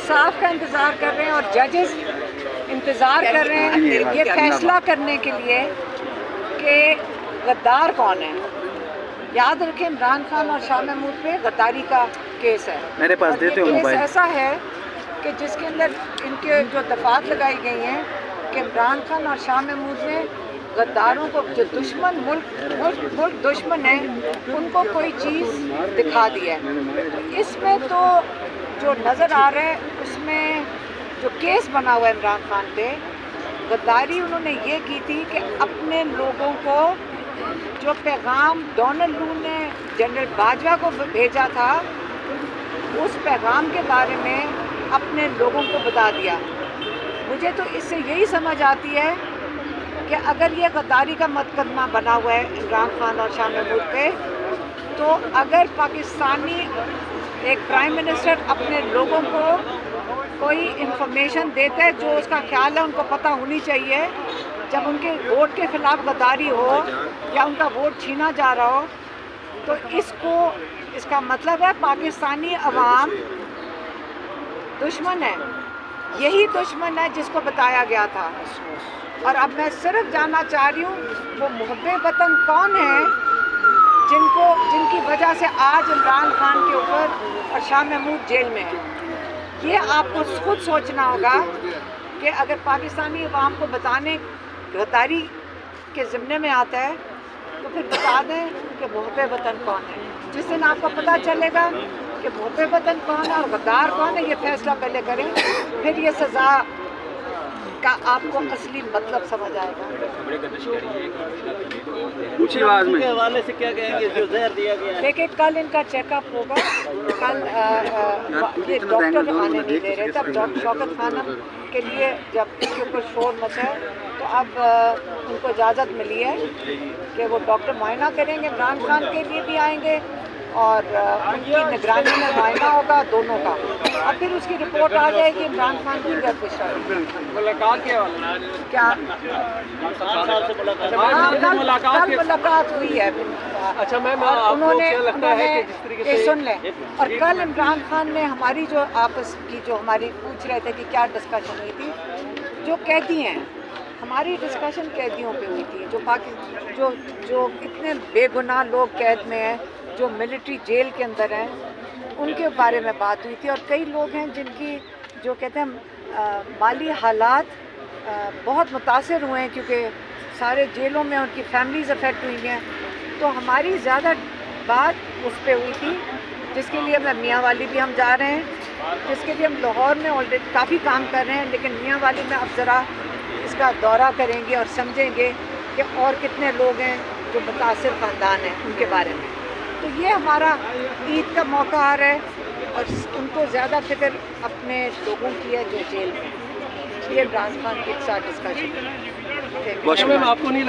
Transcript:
انصاف کا انتظار کر رہے ہیں اور ججز انتظار کر رہے ہیں یہ فیصلہ کرنے کے لیے کہ غدار کون ہے. یاد رکھیں عمران خان اور شاہ محمود پہ غداری کا کیس ہے. میرے پاس دیتے ہو کیس موبائل. ایسا ہے کہ جس کے اندر ان کے جو دفعات لگائی گئی ہیں کہ عمران خان اور شاہ محمود نے غداروں کو جو دشمن ملک دشمن ہیں ان کو کوئی چیز دکھا دی ہے. اس میں تو جو نظر آ رہا ہے اس میں جو کیس بنا ہوا ہے عمران خان پہ غداری انہوں نے یہ کی تھی کہ اپنے لوگوں کو جو پیغام ڈونلڈ لو نے جنرل باجوہ کو بھیجا تھا اس پیغام کے بارے میں اپنے لوگوں کو بتا دیا. مجھے تو اس سے یہی سمجھ آتی ہے کہ اگر یہ غداری کا مقدمہ بنا ہوا ہے عمران خان اور شاہ محمود پہ تو اگر پاکستانی ایک پرائم منسٹر اپنے لوگوں کو کوئی انفارمیشن دیتا ہے جو اس کا خیال ہے ان کو پتہ ہونی چاہیے جب ان کے ووٹ کے خلاف غداری ہو یا ان کا ووٹ چھینا جا رہا ہو تو اس کا مطلب ہے پاکستانی عوام دشمن ہے. یہی دشمن ہے جس کو بتایا گیا تھا. اور اب میں صرف جاننا چاہ رہی ہوں وہ محب وطن کون ہیں جن کی وجہ سے آج عمران خان کے اوپر اور شاہ محمود جیل میں ہیں. یہ آپ کو خود سوچنا ہوگا کہ اگر پاکستانی عوام کو بتانے غداری کے ضمن میں آتا ہے تو پھر بتا دیں کہ محب وطن کون ہے. جس دن آپ کو پتہ چلے گا کہ محب وطن کون ہے اور غدار کون ہے یہ فیصلہ پہلے کریں پھر یہ سزا کا آپ کو اصلی مطلب سمجھ آئے گا. اونچی آواز میں. حوالے سے کیا کہیں گے جو زہر دیا گیا ہے؟ دیکھیں کل ان کا چیک اپ ہوگا. کل یہ ڈاکٹر آنے نہیں دے رہے تھے. اب ڈاکٹر شوکت خانم کے لیے جب اس کے اوپر شور مچا ہے تو اب ان کو اجازت ملی ہے کہ وہ ڈاکٹر معائنہ کریں گے. عمران خان کے لیے بھی آئیں گے اور ان کی نگرانی میں معائنہ ہوگا دونوں کا. اب پھر اس کی رپورٹ آ جائے گی عمران خان کی گھر پہ ملاقات کیا کیا کل ملاقات ہوئی ہے. اچھا میم انہوں نے سن لیں اور کل عمران خان نے ہماری جو آپس کی جو ہماری پوچھ رہے تھے کہ کیا ڈسکشن ہوئی تھی جو قیدی ہیں ہماری ڈسکشن قیدیوں پہ ہوئی تھی جو اتنے بے گناہ لوگ قید میں ہیں جو ملٹری جیل کے اندر ہیں ان کے بارے میں بات ہوئی تھی. اور کئی لوگ ہیں جن کی جو کہتے ہیں مالی حالات بہت متاثر ہوئے ہیں کیونکہ سارے جیلوں میں ان کی فیملیز افیکٹ ہوئی ہیں. تو ہماری زیادہ بات اس پہ ہوئی تھی جس کے لیے میں میاں والی بھی ہم جا رہے ہیں جس کے لیے ہم لاہور میں آلریڈی کافی کام کر رہے ہیں لیکن میاں والی میں اب ذرا اس کا دورہ کریں گے اور سمجھیں گے کہ اور کتنے لوگ ہیں جو متاثر خاندان ہیں ان کے بارے میں. تو یہ ہمارا عید کا موقع آ رہا ہے اور ان کو زیادہ فکر اپنے لوگوں کی ہے جو جیل میں. یہ عمران خان کے ساتھ ڈسکشن. آپ کو نہیں